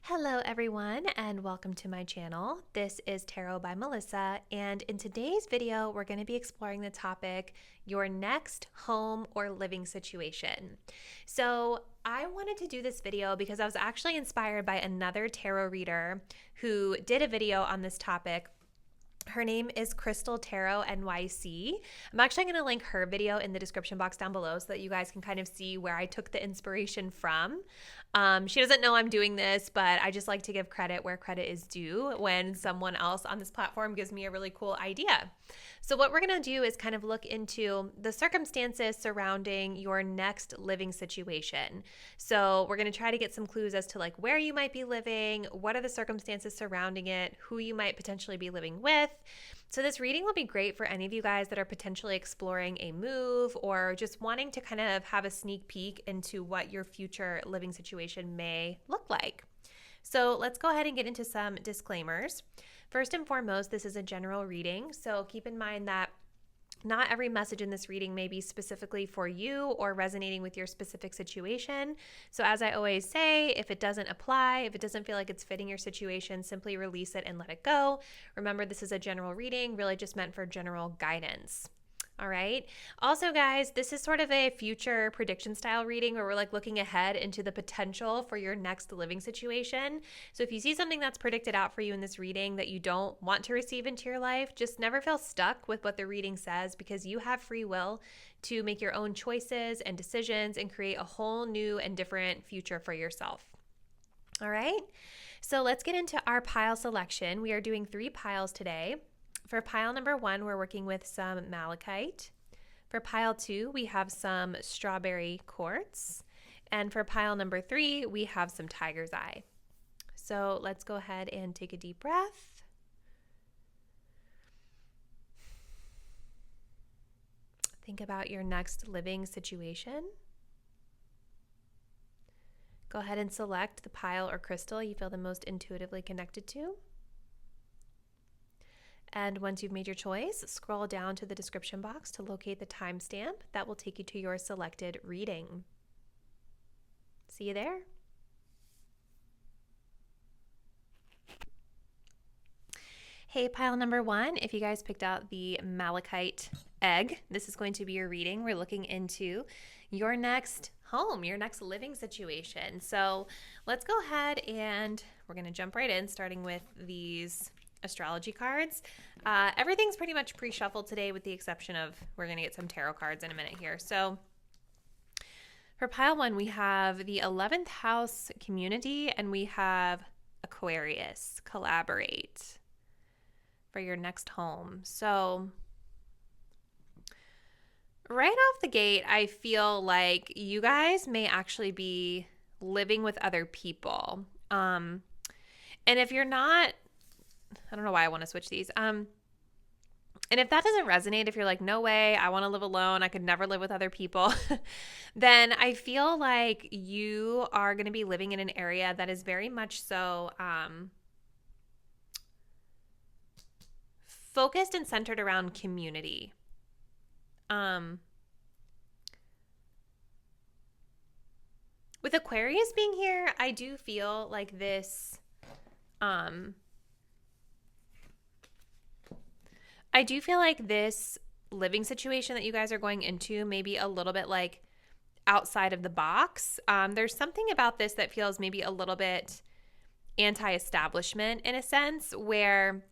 Hello everyone and welcome to my channel. This is Tarot by Melissa, and in today's video we're going to be exploring the topic your next home or living situation. So I wanted to do this video because I was actually inspired by another tarot reader who did a video on this topic. Her name is Crystal Tarot NYC. I'm actually going to link her video in the description box down below so that you guys can kind of see where I took the inspiration from. She doesn't know I'm doing this, but I just like to give credit where credit is due when someone else on this platform gives me a really cool idea. So what we're going to do is kind of look into the circumstances surrounding your next living situation. So we're going to try to get some clues as to like where you might be living, what are the circumstances surrounding it, who you might potentially be living with. So this reading will be great for any of you guys that are potentially exploring a move or just wanting to kind of have a sneak peek into what your future living situation may look like. So let's go ahead and get into some disclaimers. First and foremost, this is a general reading, so keep in mind that not every message in this reading may be specifically for you or resonating with your specific situation. So as I always say, if it doesn't apply, if it doesn't feel like it's fitting your situation, simply release it and let it go. Remember, this is a general reading, really just meant for general guidance. All right. Also, guys, this is sort of a future prediction style reading where we're like looking ahead into the potential for your next living situation. So if you see something that's predicted out for you in this reading that you don't want to receive into your life, just never feel stuck with what the reading says, because you have free will to make your own choices and decisions and create a whole new and different future for yourself. All right. So let's get into our pile selection. We are doing 3 piles today. For pile number 1, we're working with some Malachite. For pile 2, we have some strawberry quartz. And for pile number 3, we have some tiger's eye. So let's go ahead and take a deep breath. Think about your next living situation. Go ahead and select the pile or crystal you feel the most intuitively connected to. And once you've made your choice, scroll down to the description box to locate the timestamp that will take you to your selected reading. See you there. Hey, pile number 1, if you guys picked out the Malachite egg, this is going to be your reading. We're looking into your next home, your next living situation. So let's go ahead and we're going to jump right in, starting with these astrology cards. Everything's pretty much pre-shuffled today with the exception of we're going to get some tarot cards in a minute here. So for pile 1, we have the 11th house community and we have Aquarius, collaborate for your next home. So right off the gate, I feel like you guys may actually be living with other people. And if you're not, I don't know why I want to switch these. And if that doesn't resonate, if you're like, no way, I want to live alone, I could never live with other people, then I feel like you are going to be living in an area that is very much so focused and centered around community. With Aquarius being here, I do feel like this living situation that you guys are going into may be a little bit like outside of the box. There's something about this that feels maybe a little bit anti-establishment in a sense, where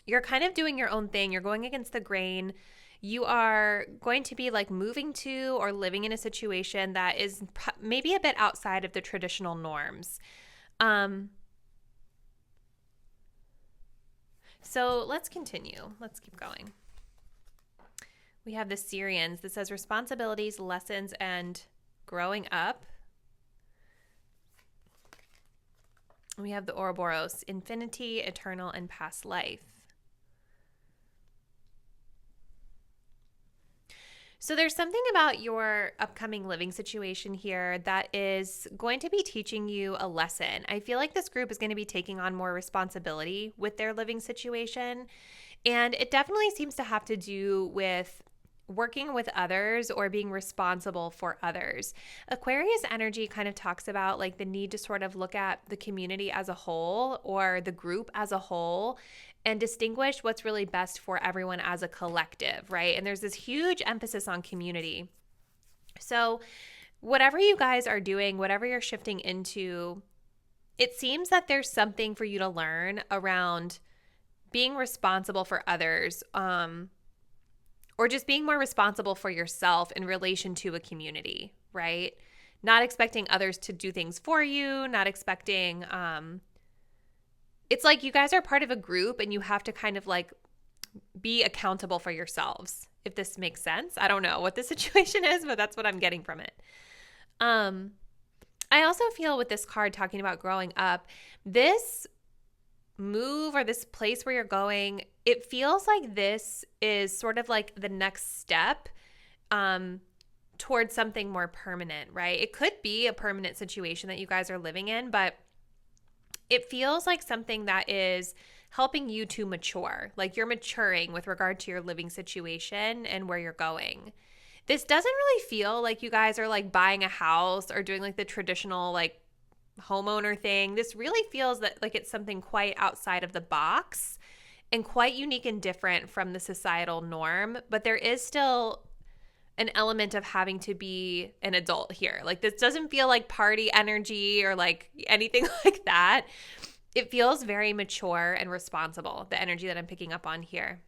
you're kind of doing your own thing. You're going against the grain. You are going to be like moving to or living in a situation that is maybe a bit outside of the traditional norms. So let's continue. Let's keep going. We have the Syrians. This says responsibilities, lessons, and growing up. We have the Ouroboros, infinity, eternal, and past life. So there's something about your upcoming living situation here that is going to be teaching you a lesson. I feel like this group is going to be taking on more responsibility with their living situation. And it definitely seems to have to do with working with others or being responsible for others. Aquarius energy kind of talks about like the need to sort of look at the community as a whole or the group as a whole and distinguish what's really best for everyone as a collective, right? And there's this huge emphasis on community. So whatever you guys are doing, whatever you're shifting into, it seems that there's something for you to learn around being responsible for others, or just being more responsible for yourself in relation to a community, right? Not expecting others to do things for you, not expecting, it's like you guys are part of a group and you have to kind of like be accountable for yourselves, if this makes sense. I don't know what the situation is, but that's what I'm getting from it. I also feel with this card talking about growing up, this move or this place where you're going, it feels like this is sort of like the next step towards something more permanent, right? It could be a permanent situation that you guys are living in, but it feels like something that is helping you to mature. Like you're maturing with regard to your living situation and where you're going. This doesn't really feel like you guys are like buying a house or doing like the traditional like homeowner thing. This really feels that like it's something quite outside of the box and quite unique and different from the societal norm, but there is still an element of having to be an adult here. Like this doesn't feel like party energy or like anything like that. It feels very mature and responsible, the energy that I'm picking up on here.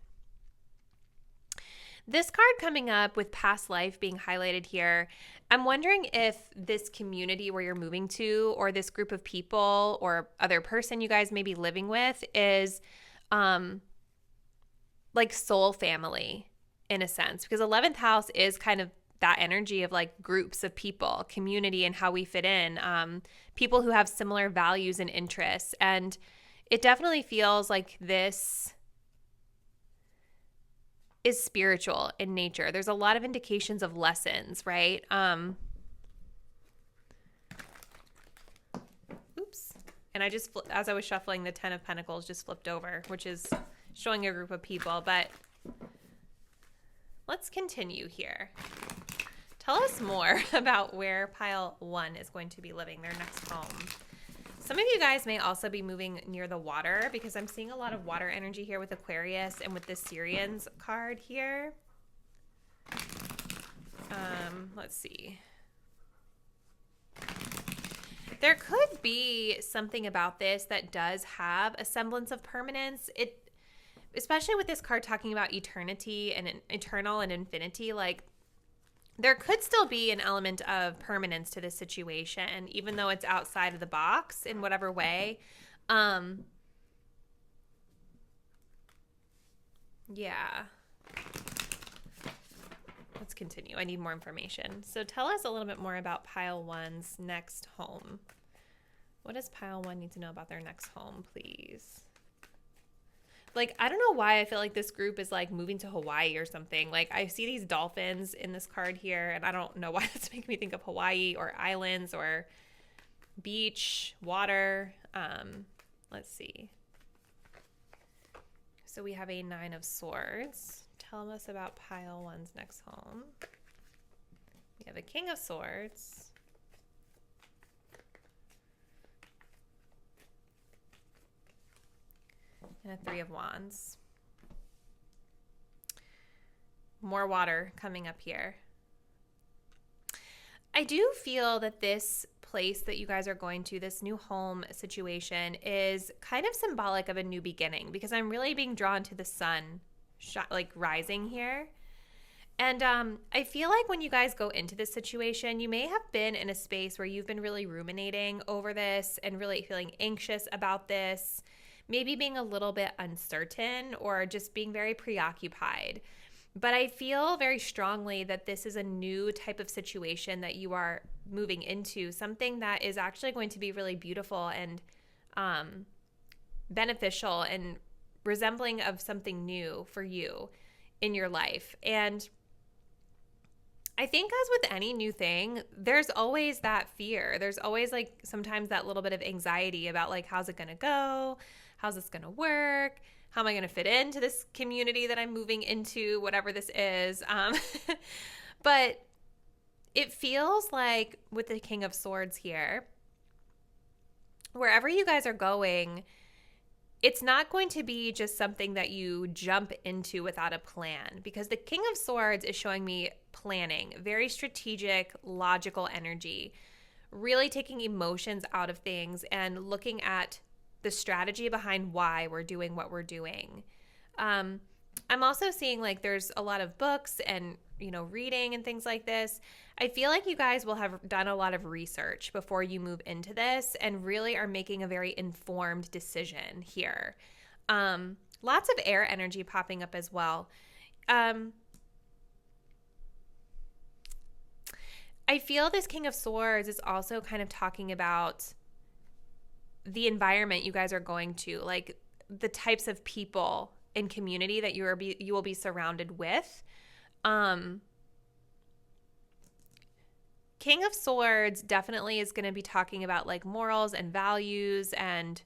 This card coming up with past life being highlighted here, I'm wondering if this community where you're moving to or this group of people or other person you guys may be living with is like soul family in a sense, because 11th house is kind of that energy of like groups of people, community and how we fit in, people who have similar values and interests. And it definitely feels like this is spiritual in nature. There's a lot of indications of lessons, right? Oops. And I just, as I was shuffling, the 10 of Pentacles just flipped over, which is showing a group of people. But let's continue here. Tell us more about where pile 1 is going to be living, their next home. Some of you guys may also be moving near the water because I'm seeing a lot of water energy here with Aquarius and with the Syrians card here. Let's see. There could be something about this that does have a semblance of permanence. It, especially with this card talking about eternity and eternal and infinity, like there could still be an element of permanence to this situation, even though it's outside of the box in whatever way. Yeah. Let's continue. I need more information. So tell us a little bit more about pile 1's next home. What does pile 1 need to know about their next home, please? Like, I don't know why I feel like this group is like moving to Hawaii or something. Like I see these dolphins in this card here and I don't know why that's making me think of Hawaii or islands or beach, water. Let's see. So we have a 9 of Swords. Tell us about pile 1's next home. We have a King of Swords. And a 3 of Wands. More water coming up here. I do feel that this place that you guys are going to, this new home situation, is kind of symbolic of a new beginning because I'm really being drawn to the sun like rising here. And I feel like when you guys go into this situation, you may have been in a space where you've been really ruminating over this and really feeling anxious about this. Maybe being a little bit uncertain or just being very preoccupied. But I feel very strongly that this is a new type of situation that you are moving into, something that is actually going to be really beautiful and beneficial and resembling of something new for you in your life. And I think as with any new thing, there's always that fear. There's always like sometimes that little bit of anxiety about like, how's it going to go? How's this going to work? How am I going to fit into this community that I'm moving into, whatever this is? But it feels like with the King of Swords here, wherever you guys are going, it's not going to be just something that you jump into without a plan, because the King of Swords is showing me planning, very strategic, logical energy, really taking emotions out of things and looking at the strategy behind why we're doing what we're doing. I'm also seeing like there's a lot of books and, reading and things like this. I feel like you guys will have done a lot of research before you move into this and really are making a very informed decision here. Lots of air energy popping up as well. I feel this King of Swords is also kind of talking about the environment you guys are going to, like the types of people and community that you will be surrounded with. King of Swords definitely is going to be talking about like morals and values and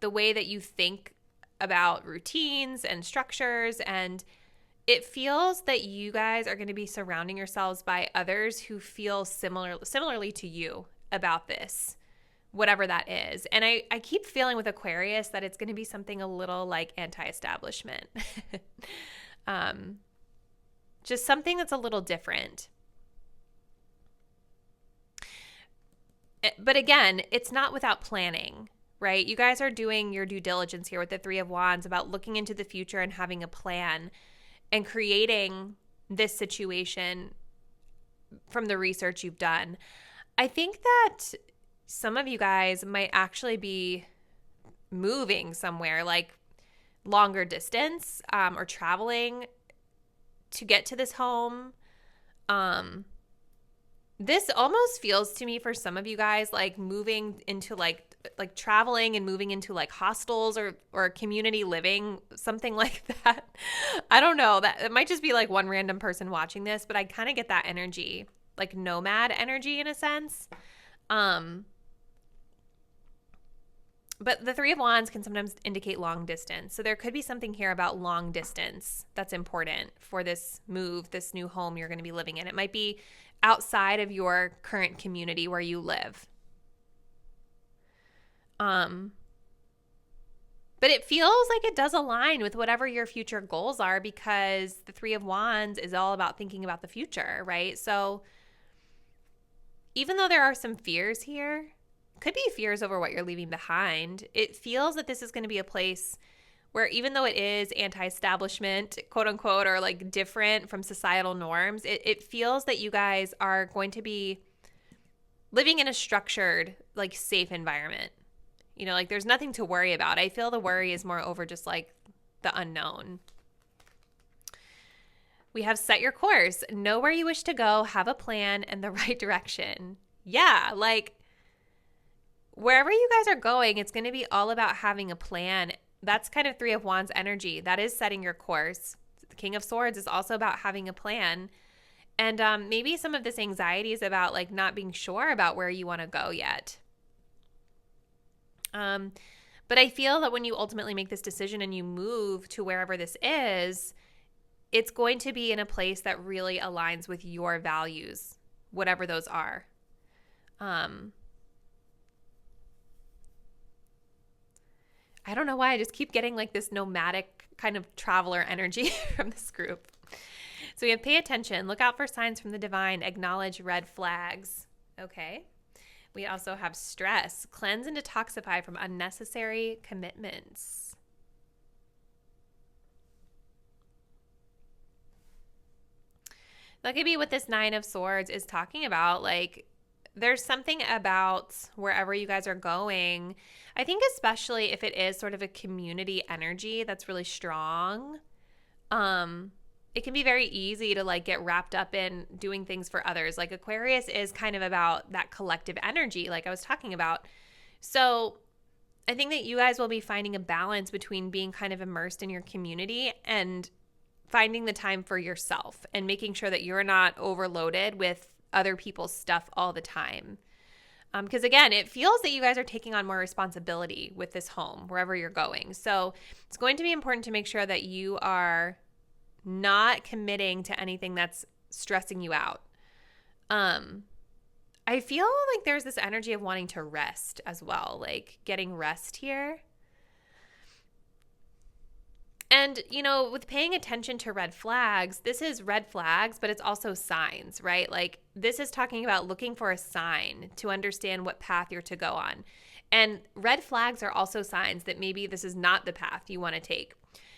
the way that you think about routines and structures. And it feels that you guys are going to be surrounding yourselves by others who feel similarly to you about this, whatever that is. And I keep feeling with Aquarius that it's going to be something a little like anti-establishment. Just something that's a little different. But again, it's not without planning, right? You guys are doing your due diligence here with the Three of Wands about looking into the future and having a plan and creating this situation from the research you've done. I think that some of you guys might actually be moving somewhere like longer distance or traveling to get to this home. This almost feels to me for some of you guys like moving into like traveling and moving into like hostels or community living, something like that. I don't know. That it might just be like one random person watching this, but I kind of get that energy, like nomad energy in a sense. But the Three of Wands can sometimes indicate long distance. So there could be something here about long distance that's important for this move, this new home you're going to be living in. It might be outside of your current community where you live. But it feels like it does align with whatever your future goals are, because the Three of Wands is all about thinking about the future, right? So even though there are some fears here, could be fears over what you're leaving behind, it feels that this is going to be a place where even though it is anti-establishment, quote unquote, or like different from societal norms, it feels that you guys are going to be living in a structured, like safe environment. Like there's nothing to worry about. I feel the worry is more over just like the unknown. We have set your course, know where you wish to go, have a plan and the right direction. Yeah, like wherever you guys are going, it's going to be all about having a plan. That's kind of Three of Wands energy. That is setting your course. The King of Swords is also about having a plan. And maybe some of this anxiety is about like not being sure about where you want to go yet. But I feel that when you ultimately make this decision and you move to wherever this is, it's going to be in a place that really aligns with your values, whatever those are. I don't know why I just keep getting like this nomadic kind of traveler energy from this group. So we have pay attention, look out for signs from the divine, acknowledge red flags. Okay. We also have stress, cleanse and detoxify from unnecessary commitments. That could be what this Nine of Swords is talking about. Like there's something about wherever you guys are going. I think especially if it is sort of a community energy that's really strong, it can be very easy to like get wrapped up in doing things for others. Like Aquarius is kind of about that collective energy like I was talking about. So I think that you guys will be finding a balance between being kind of immersed in your community and finding the time for yourself and making sure that you're not overloaded with other people's stuff all the time. Because again, it feels that you guys are taking on more responsibility with this home, wherever you're going. So it's going to be important to make sure that you are not committing to anything that's stressing you out. I feel like there's this energy of wanting to rest as well, like getting rest here. And, with paying attention to red flags, this is red flags, but it's also signs, right? Like this is talking about looking for a sign to understand what path you're to go on. And red flags are also signs that maybe this is not the path you want to take.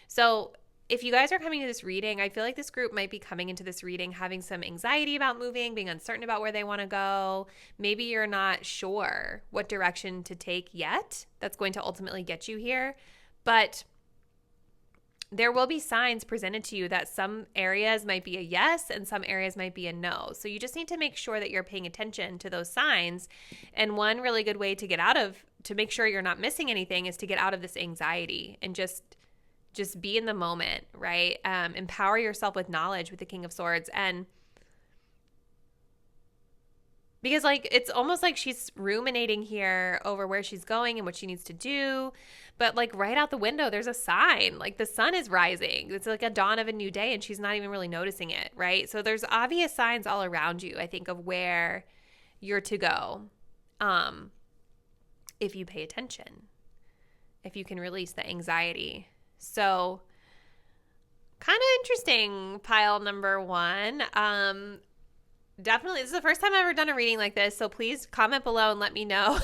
So if you guys are coming to this reading, I feel like this group might be coming into this reading having some anxiety about moving, being uncertain about where they want to go. Maybe you're not sure what direction to take yet. That's going to ultimately get you here. But there will be signs presented to you that some areas might be a yes and some areas might be a no. So you just need to make sure that you're paying attention to those signs. And one really good way to make sure you're not missing anything is to get out of this anxiety and just be in the moment, right? Empower yourself with knowledge with the King of Swords. And because it's almost like she's ruminating here over where she's going and what she needs to do. But right out the window, there's a sign. The sun is rising. It's like a dawn of a new day and she's not even really noticing it, right? So there's obvious signs all around you, I think, of where you're to go. If you pay attention, if you can release the anxiety. So kind of interesting, pile number one. Definitely, this is the first time I've ever done a reading like this, so please comment below and let me know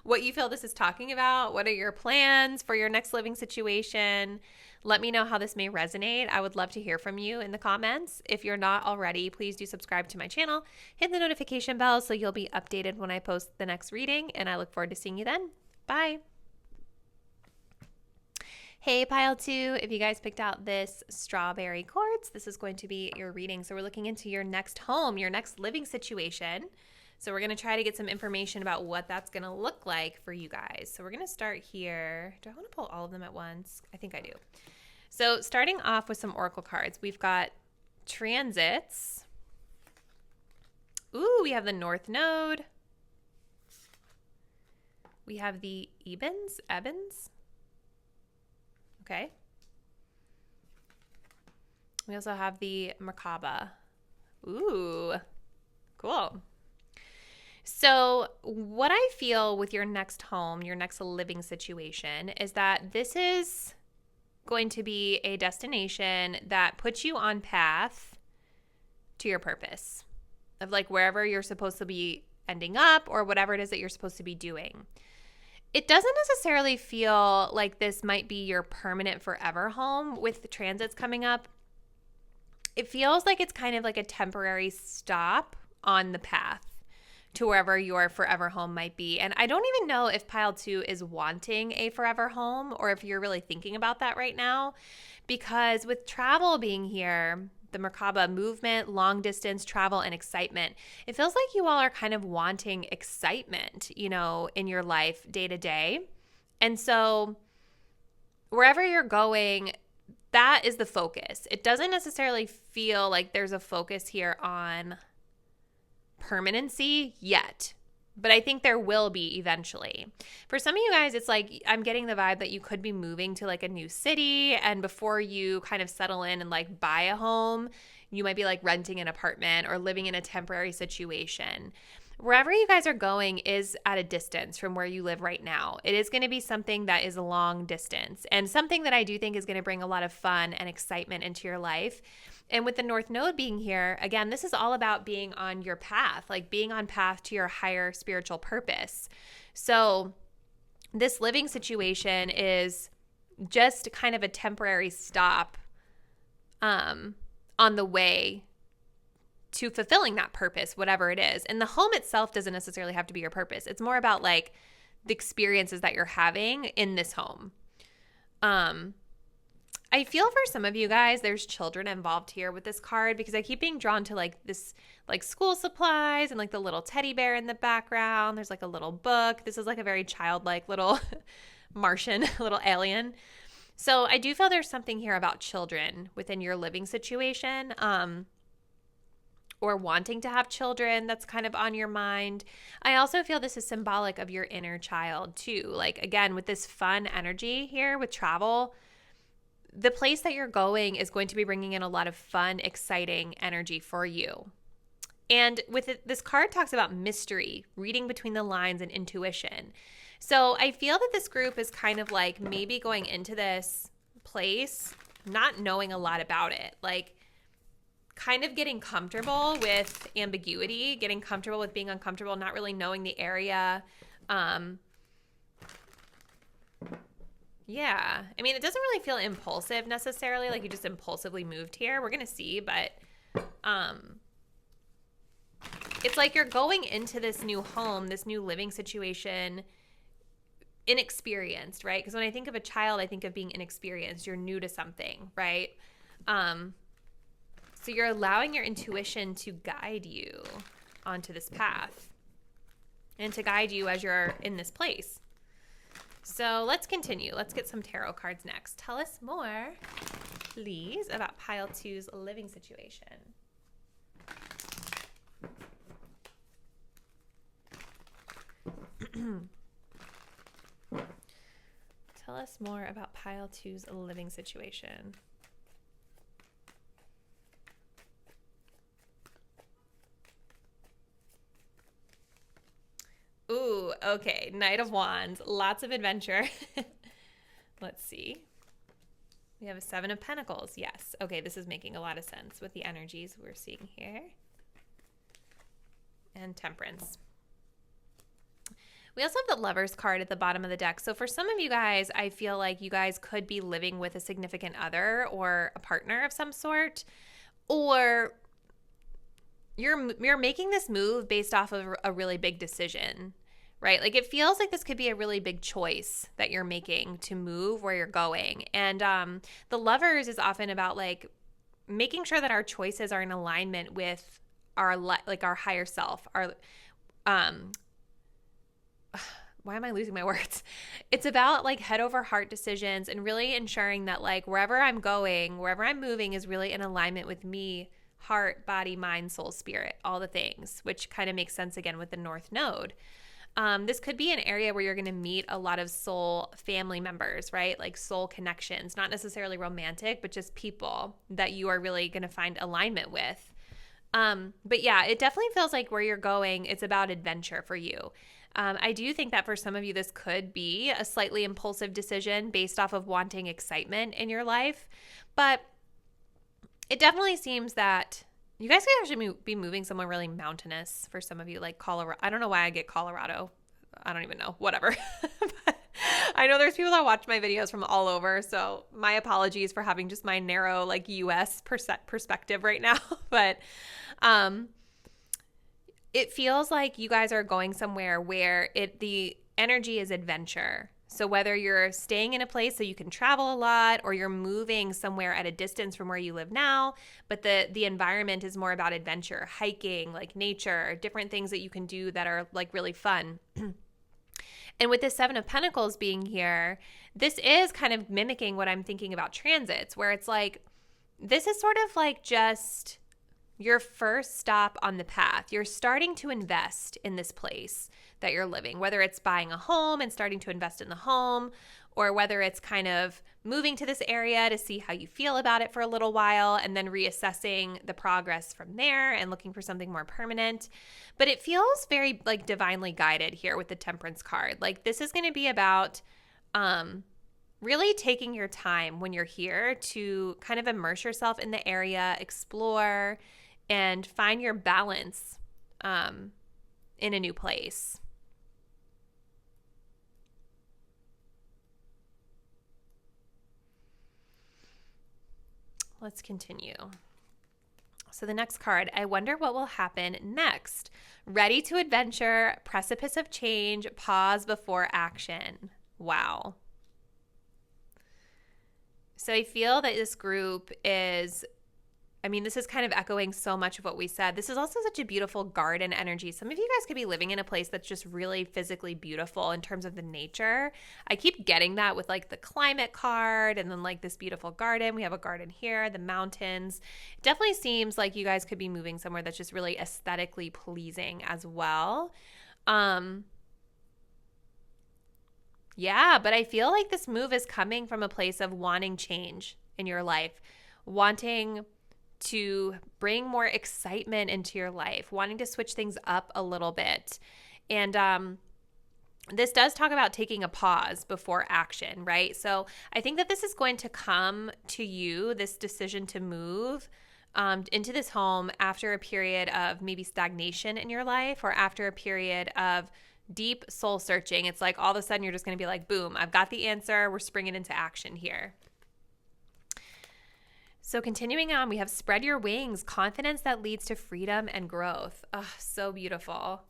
what you feel this is talking about. What are your plans for your next living situation? Let me know how this may resonate. I would love to hear from you in the comments. If you're not already, please do subscribe to my channel. Hit the notification bell so you'll be updated when I post the next reading, and I look forward to seeing you then. Bye. Hey, pile two, if you guys picked out this strawberry quartz, this is going to be your reading. So we're looking into your next home, your next living situation. So we're going to try to get some information about what that's going to look like for you guys. So we're going to start here. Do I want to pull all of them at once? I think I do. So starting off with some oracle cards, we've got transits. Ooh, we have the North Node. We have the Ebens. Okay. We also have the Merkaba. Ooh, cool. So what I feel with your next home, your next living situation, is that this is going to be a destination that puts you on path to your purpose of wherever you're supposed to be ending up or whatever it is that you're supposed to be doing. It doesn't necessarily feel like this might be your permanent forever home with the transits coming up. It feels like it's kind of like a temporary stop on the path to wherever your forever home might be. And I don't even know if pile two is wanting a forever home or if you're really thinking about that right now, because with travel being here, the Merkaba, movement, long distance travel, and excitement. It feels like you all are kind of wanting excitement, in your life day to day. And so wherever you're going, that is the focus. It doesn't necessarily feel like there's a focus here on permanency yet, but I think there will be eventually. For some of you guys, it's I'm getting the vibe that you could be moving to a new city, and before you kind of settle in and buy a home, you might be renting an apartment or living in a temporary situation. Wherever you guys are going is at a distance from where you live right now. It is going to be something that is a long distance and something that I do think is going to bring a lot of fun and excitement into your life. And with the North Node being here, again, this is all about being on your path, being on path to your higher spiritual purpose. So this living situation is just kind of a temporary stop on the way to fulfilling that purpose, whatever it is. And the home itself doesn't necessarily have to be your purpose. It's more about the experiences that you're having in this home. I feel for some of you guys, there's children involved here with this card because I keep being drawn to this school supplies and the little teddy bear in the background. There's a little book. This is a very childlike little Martian, little alien. So I do feel there's something here about children within your living situation. or wanting to have children that's kind of on your mind. I also feel this is symbolic of your inner child too. Like, again, with this fun energy here with travel, the place that you're going is going to be bringing in a lot of fun, exciting energy for you. And with it, this card talks about mystery, reading between the lines, and intuition. So I feel that this group is kind of like maybe going into this place not knowing a lot about it, like kind of getting comfortable with ambiguity, getting comfortable with being uncomfortable, not really knowing the area. Yeah. I mean, it doesn't really feel impulsive necessarily, like you just impulsively moved here. We're going to see, but it's like you're going into this new home, this new living situation, inexperienced, right? Because when I think of a child, I think of being inexperienced. You're new to something, right? So you're allowing your intuition to guide you onto this path and to guide you as you're in this place. So let's continue. Let's get some tarot cards next. Tell us more, please, about pile 2's living situation. Tell us more about pile 2's living situation. Ooh, okay. Knight of Wands. Lots of adventure. Let's see. We have a 7 of Pentacles. Yes. Okay, this is making a lot of sense with the energies we're seeing here. And Temperance. We also have the Lovers card at the bottom of the deck. So for some of you guys, I feel like you guys could be living with a significant other or a partner of some sort, or you're making this move based off of a really big decision, right? Like it feels like this could be a really big choice that you're making to move where you're going. And the Lovers is often about like making sure that our choices are in alignment with our higher self, our why am I losing my words? It's about like head over heart decisions and really ensuring that like wherever I'm going, wherever I'm moving is really in alignment with me, heart, body, mind, soul, spirit, all the things, which kind of makes sense again with the North Node. This could be an area where you're going to meet a lot of soul family members, right? Like soul connections, not necessarily romantic, but just people that you are really going to find alignment with. But yeah, it definitely feels like where you're going, it's about adventure for you. I do think that for some of you, this could be a slightly impulsive decision based off of wanting excitement in your life. But it definitely seems that you guys could actually be moving somewhere really mountainous for some of you, like Colorado. I don't know why I get Colorado. I don't even know. Whatever. But I know there's people that watch my videos from all over. So my apologies for having just my narrow like US perspective right now. But it feels like you guys are going somewhere where the energy is adventure. So whether you're staying in a place so you can travel a lot, or you're moving somewhere at a distance from where you live now, but the environment is more about adventure, hiking, like nature, different things that you can do that are like really fun. And with the 7 of Pentacles being here, this is kind of mimicking what I'm thinking about transits, where it's like, this is sort of like just your first stop on the path. You're starting to invest in this place that you're living, whether it's buying a home and starting to invest in the home, or whether it's kind of moving to this area to see how you feel about it for a little while and then reassessing the progress from there and looking for something more permanent. But it feels very like divinely guided here with the Temperance card. Like this is going to be about really taking your time when you're here to kind of immerse yourself in the area, explore, and find your balance in a new place. Let's continue. So the next card, I wonder what will happen next. Ready to adventure, precipice of change, pause before action. Wow. So I feel that this group is, I mean, this is kind of echoing so much of what we said. This is also such a beautiful garden energy. Some of you guys could be living in a place that's just really physically beautiful in terms of the nature. I keep getting that with like the climate card and then like this beautiful garden. We have a garden here, the mountains. It definitely seems like you guys could be moving somewhere that's just really aesthetically pleasing as well. Yeah, but I feel like this move is coming from a place of wanting change in your life, wanting to bring more excitement into your life, wanting to switch things up a little bit. And this does talk about taking a pause before action, right? So I think that this is going to come to you, this decision to move into this home after a period of maybe stagnation in your life or after a period of deep soul searching. It's like all of a sudden you're just going to be like, boom, I've got the answer. We're springing into action here. So continuing on, we have spread your wings, confidence that leads to freedom and growth. Oh, so beautiful.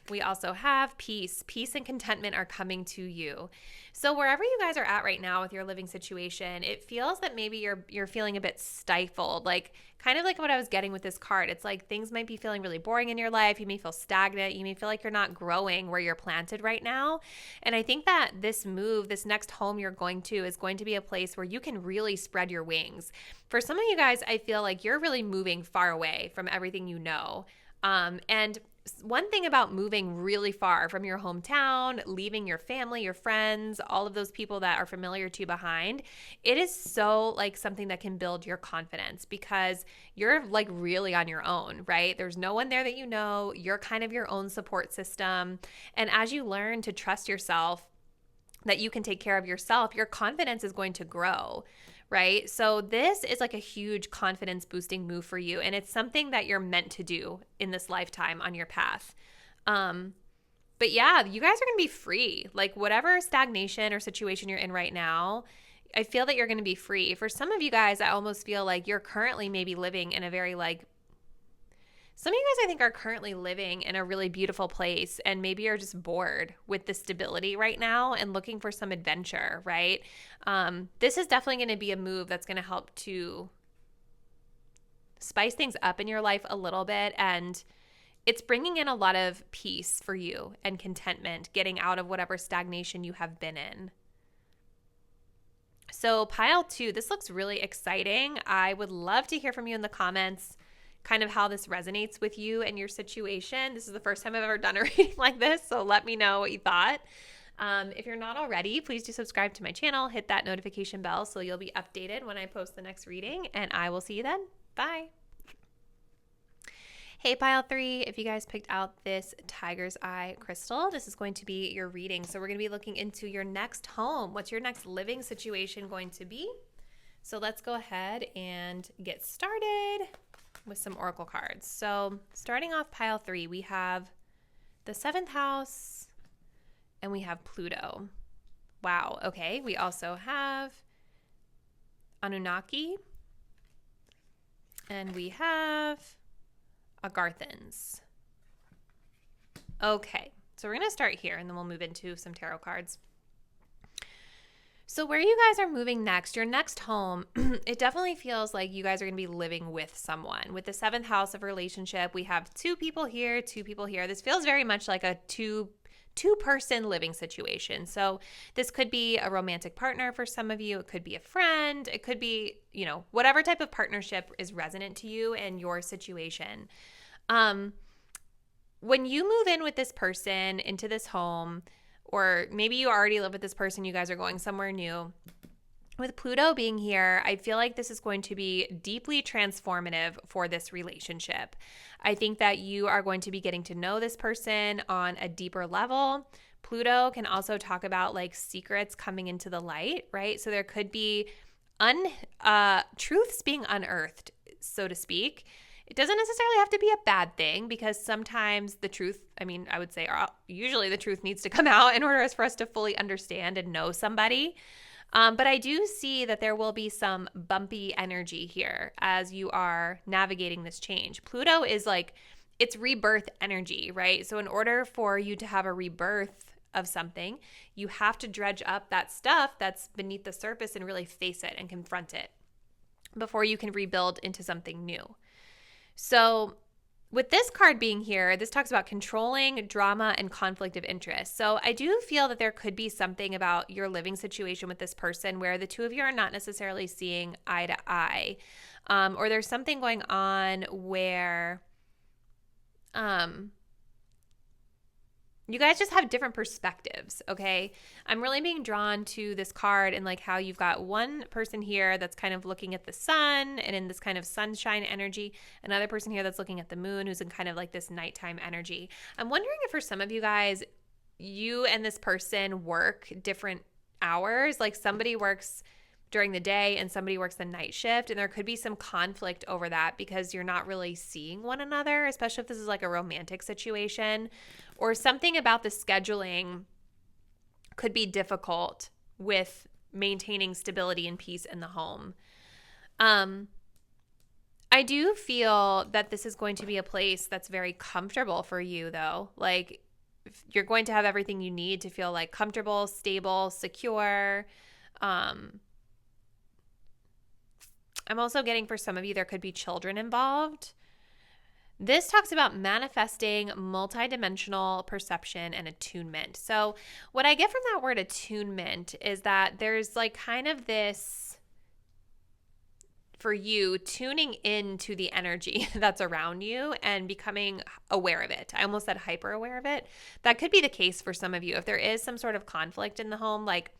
We also have peace. Peace and contentment are coming to you. So wherever you guys are at right now with your living situation, it feels that maybe you're feeling a bit stifled, like kind of like what I was getting with this card. It's like things might be feeling really boring in your life. You may feel stagnant. You may feel like you're not growing where you're planted right now. And I think that this move, this next home you're going to, is going to be a place where you can really spread your wings. For some of you guys, I feel like you're really moving far away from everything you know. And one thing about moving really far from your hometown, leaving your family, your friends, all of those people that are familiar to you behind, it is so like something that can build your confidence because you're like really on your own, right? There's no one there that you know. You're kind of your own support system. And as you learn to trust yourself, that you can take care of yourself, your confidence is going to grow. Right? So this is like a huge confidence boosting move for you. And it's something that you're meant to do in this lifetime on your path. But yeah, you guys are going to be free. Like whatever stagnation or situation you're in right now, I feel that you're going to be free. For some of you guys, I almost feel like you're currently maybe living in a very some of you guys I think are currently living in a really beautiful place and maybe you're just bored with the stability right now and looking for some adventure, right? This is definitely going to be a move that's going to help to spice things up in your life a little bit, and it's bringing in a lot of peace for you and contentment, getting out of whatever stagnation you have been in. So pile 2, this looks really exciting. I would love to hear from you in the comments kind of how this resonates with you and your situation. This is the first time I've ever done a reading like this, so let me know what you thought. If you're not already, please do subscribe to my channel, hit that notification bell so you'll be updated when I post the next reading, and I will see you then. Bye. Hey, pile 3, if you guys picked out this tiger's eye crystal, this is going to be your reading. So we're going to be looking into your next home. What's your next living situation going to be? So let's go ahead and get started with some oracle cards. So starting off pile 3, we have the 7th house and we have Pluto. Wow. Okay. We also have Anunnaki and we have Agarthans. Okay. So we're going to start here and then we'll move into some tarot cards. So where you guys are moving next, your next home, it definitely feels like you guys are going to be living with someone. With the 7th house of relationship, we have 2 people here, 2 people here. This feels very much like a two-person living situation. So this could be a romantic partner for some of you. It could be a friend. It could be, whatever type of partnership is resonant to you and your situation. When you move in with this person into this home, or maybe you already live with this person, you guys are going somewhere new. With Pluto being here, I feel like this is going to be deeply transformative for this relationship. I think that you are going to be getting to know this person on a deeper level. Pluto can also talk about like secrets coming into the light, right? So there could be truths being unearthed, so to speak. It doesn't necessarily have to be a bad thing because sometimes the truth, I would say usually the truth needs to come out in order for us to fully understand and know somebody. But I do see that there will be some bumpy energy here as you are navigating this change. Pluto is like, it's rebirth energy, right? So in order for you to have a rebirth of something, you have to dredge up that stuff that's beneath the surface and really face it and confront it. before you can rebuild into something new. So with this card being here, this talks about controlling drama and conflict of interest. So I do feel that there could be something about your living situation with this person where the two of you are not necessarily seeing eye to eye. Or there's something going on where you guys just have different perspectives, okay? I'm really being drawn to this card and like how you've got one person here that's kind of looking at the sun and in this kind of sunshine energy, another person here that's looking at the moon who's in kind of like this nighttime energy. I'm wondering if for some of you guys, you and this person work different hours, like somebody works during the day and somebody works the night shift, and there could be some conflict over that because you're not really seeing one another, especially if this is like a romantic situation, or something about the scheduling could be difficult with maintaining stability and peace in the home. I do feel that this is going to be a place that's very comfortable for you though. Like you're going to have everything you need to feel like comfortable, stable, secure. I'm also getting for some of you, there could be children involved. This talks about manifesting multidimensional perception and attunement. So what I get from that word attunement is that there's like kind of this, for you, tuning into the energy that's around you and becoming aware of it. I almost said hyper aware of it. That could be the case for some of you. If there is some sort of conflict in the home, like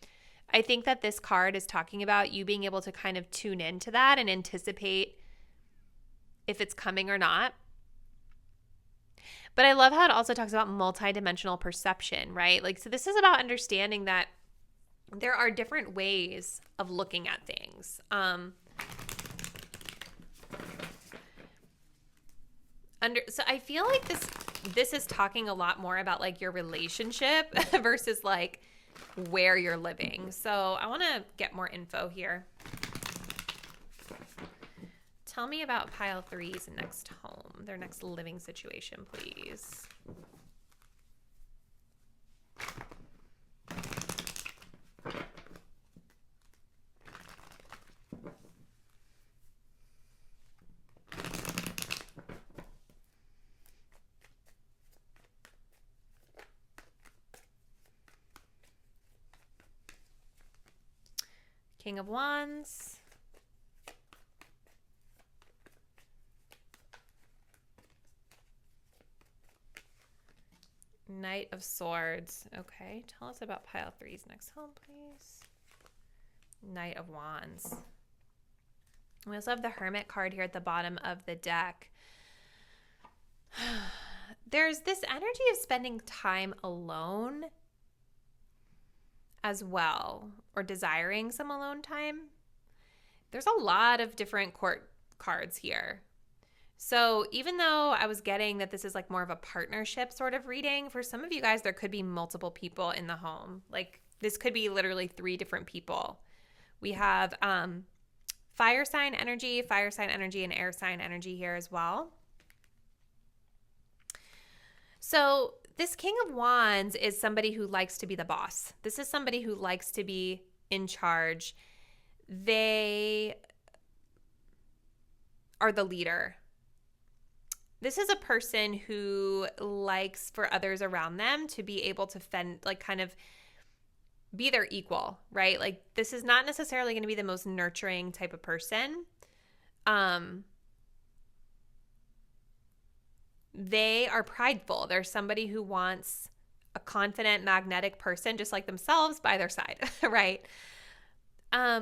I think that this card is talking about you being able to kind of tune into that and anticipate if it's coming or not. But I love how it also talks about multidimensional perception, right? Like, so this is about understanding that there are different ways of looking at things. So I feel like this is talking a lot more about like your relationship versus like where you're living. So I want to get more info here. Tell me about pile 3's next home, their next living situation, please. King of Wands. Knight of Swords. Okay, tell us about pile 3's next home, please. Knight of Wands. We also have the Hermit card here at the bottom of the deck. There's this energy of spending time alone as well, or desiring some alone time. There's a lot of different court cards here. So even though I was getting that this is like more of a partnership sort of reading, for some of you guys, there could be multiple people in the home. Like this could be literally 3 different people. We have fire sign energy, and air sign energy here as well. So this King of Wands is somebody who likes to be the boss. This is somebody who likes to be in charge. They are the leader. This is a person who likes for others around them to be able to fend, like kind of be their equal, right? Like this is not necessarily going to be the most nurturing type of person. They are prideful. They're somebody who wants a confident, magnetic person just like themselves by their side, right? I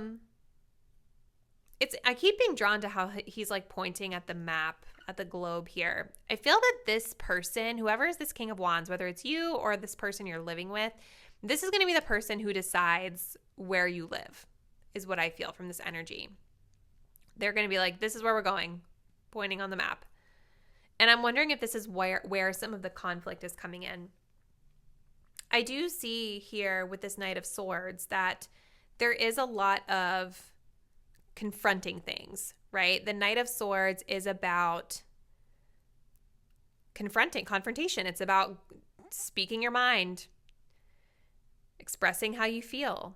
keep being drawn to how he's like pointing at the map, at the globe here. I feel that this person, whoever is this King of Wands, whether it's you or this person you're living with, this is going to be the person who decides where you live, is what I feel from this energy. They're going to be like, this is where we're going, pointing on the map. And I'm wondering if this is where some of the conflict is coming in. I do see here with this Knight of Swords that there is a lot of confronting things, right? The Knight of Swords is about confrontation. It's about speaking your mind, expressing how you feel.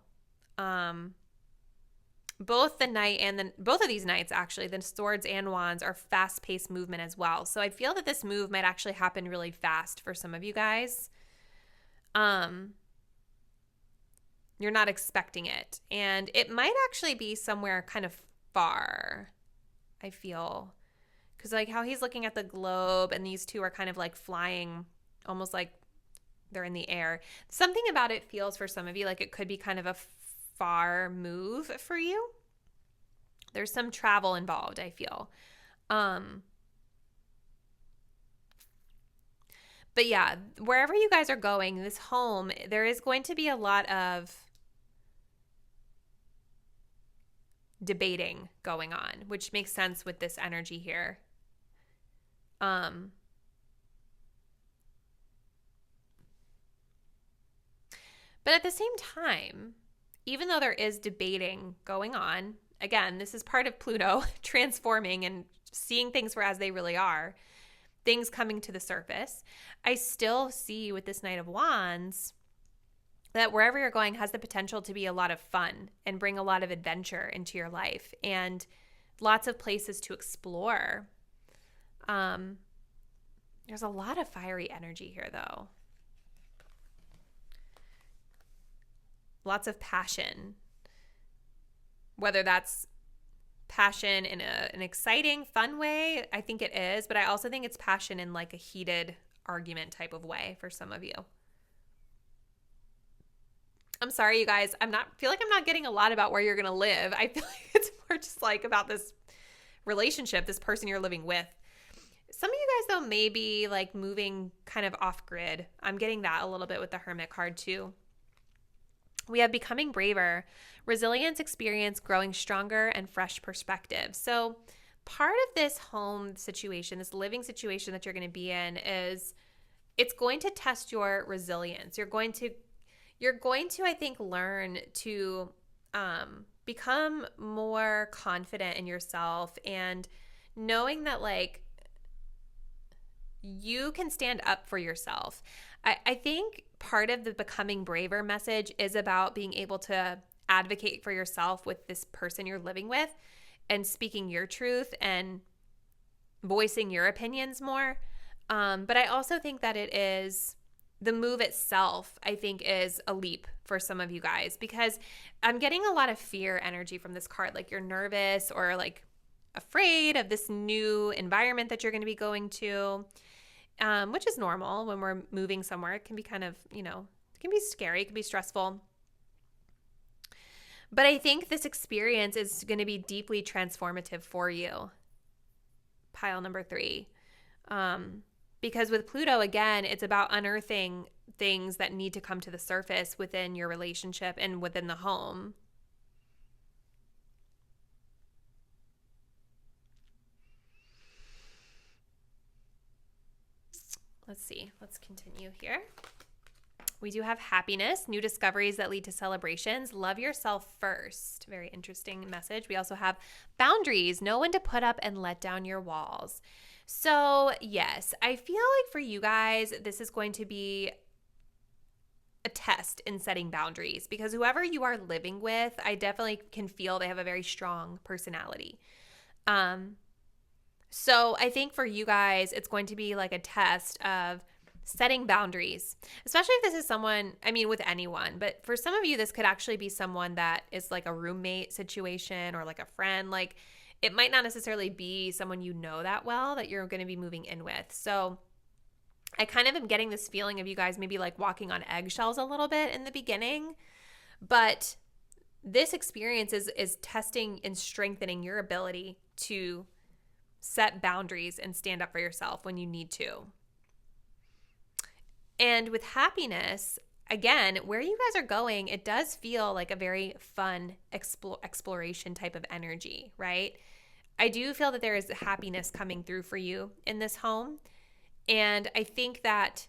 both of these nights, actually, the Swords and Wands, are fast-paced movement as well. So I feel that this move might actually happen really fast for some of you guys. You're not expecting it. And it might actually be somewhere kind of far, I feel. Because like how he's looking at the globe and these two are kind of like flying, almost like they're in the air. Something about it feels for some of you like it could be kind of a far move for you. There's some travel involved, I feel. But yeah, wherever you guys are going, this home, there is going to be a lot of debating going on, which makes sense with this energy here. But at the same time, even though there is debating going on, again, this is part of Pluto transforming and seeing things for as they really are, things coming to the surface. I still see with this Knight of Wands that wherever you're going has the potential to be a lot of fun and bring a lot of adventure into your life and lots of places to explore. There's a lot of fiery energy here, though. Lots of passion. Whether that's passion in an exciting, fun way, I think it is. But I also think it's passion in like a heated argument type of way for some of you. I'm sorry, you guys. Feel like I'm not getting a lot about where you're going to live. I feel like it's more just like about this relationship, this person you're living with. Some of you guys, though, may be like moving kind of off grid. I'm getting that a little bit with the Hermit card, too. We have becoming braver, resilience, experience, growing stronger, and fresh perspective. So part of this home situation, this living situation that you're going to be in is it's going to test your resilience. You're going to, I think, learn to become more confident in yourself and knowing that, like, you can stand up for yourself. I think part of the becoming braver message is about being able to advocate for yourself with this person you're living with and speaking your truth and voicing your opinions more. But I also think that it is the move itself, I think, is a leap for some of you guys because I'm getting a lot of fear energy from this card. Like you're nervous or like afraid of this new environment that you're going to be going to. Which is normal when we're moving somewhere. It can be kind of, it can be scary. It can be stressful. But I think this experience is going to be deeply transformative for you. Pile number 3. Because with Pluto, again, it's about unearthing things that need to come to the surface within your relationship and within the home. Let's see. Let's continue here. We do have happiness, new discoveries that lead to celebrations. Love yourself first. Very interesting message. We also have boundaries, know when to put up and let down your walls. So yes, I feel like for you guys, this is going to be a test in setting boundaries because whoever you are living with, I definitely can feel they have a very strong personality. So I think for you guys, it's going to be like a test of setting boundaries, especially if this is someone, with anyone, but for some of you, this could actually be someone that is like a roommate situation or like a friend. Like it might not necessarily be someone you know that well that you're going to be moving in with. So I kind of am getting this feeling of you guys maybe like walking on eggshells a little bit in the beginning, but this experience is testing and strengthening your ability to set boundaries and stand up for yourself when you need to. And with happiness, again, where you guys are going, it does feel like a very fun exploration type of energy, right? I do feel that there is happiness coming through for you in this home. And I think that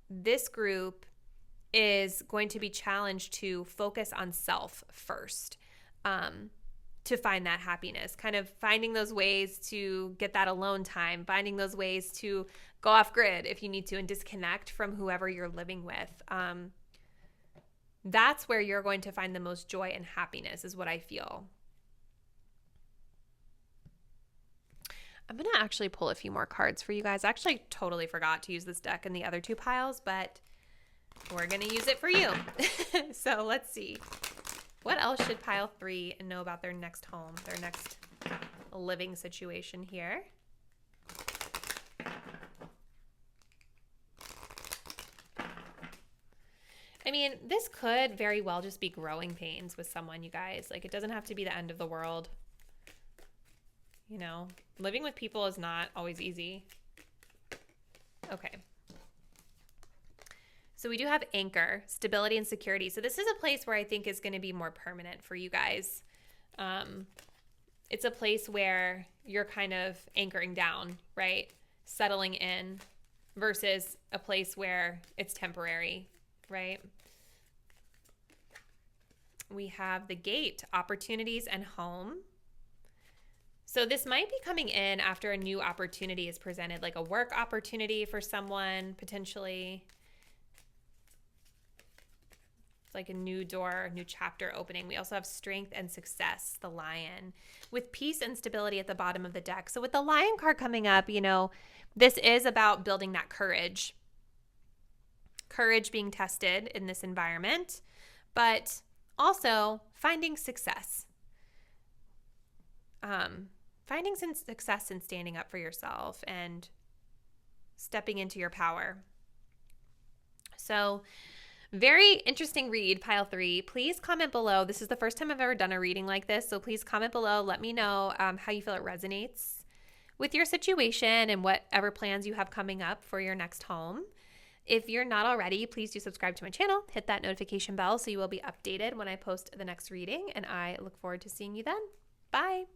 this group is going to be challenged to focus on self first. To find that happiness, kind of finding those ways to get that alone time, finding those ways to go off grid if you need to and disconnect from whoever you're living with. That's where you're going to find the most joy and happiness is what I feel. I'm going to actually pull a few more cards for you guys. I actually totally forgot to use this deck in the other two piles, but we're going to use it for you. So let's see. What else should pile 3 know about their next home, their next living situation here? I mean, this could very well just be growing pains with someone, you guys. Like, it doesn't have to be the end of the world. You know, living with people is not always easy. Okay. So we do have anchor, stability and security. So this is a place where I think is going to be more permanent for you guys. It's a place where you're kind of anchoring down, right? Settling in versus a place where it's temporary, right? We have the gate, opportunities and home. So this might be coming in after a new opportunity is presented, like a work opportunity for someone, potentially. It's like a new door, new chapter opening. We also have strength and success, the lion, with peace and stability at the bottom of the deck. So with the lion card coming up, you know, this is about building that courage. Courage being tested in this environment, but also finding success. Finding some success in standing up for yourself and stepping into your power. So very interesting read, pile 3. Please comment below. This is the first time I've ever done a reading like this, so please comment below. Let me know how you feel it resonates with your situation and whatever plans you have coming up for your next home. If you're not already, please do subscribe to my channel. Hit that notification bell so you will be updated when I post the next reading, and I look forward to seeing you then. Bye.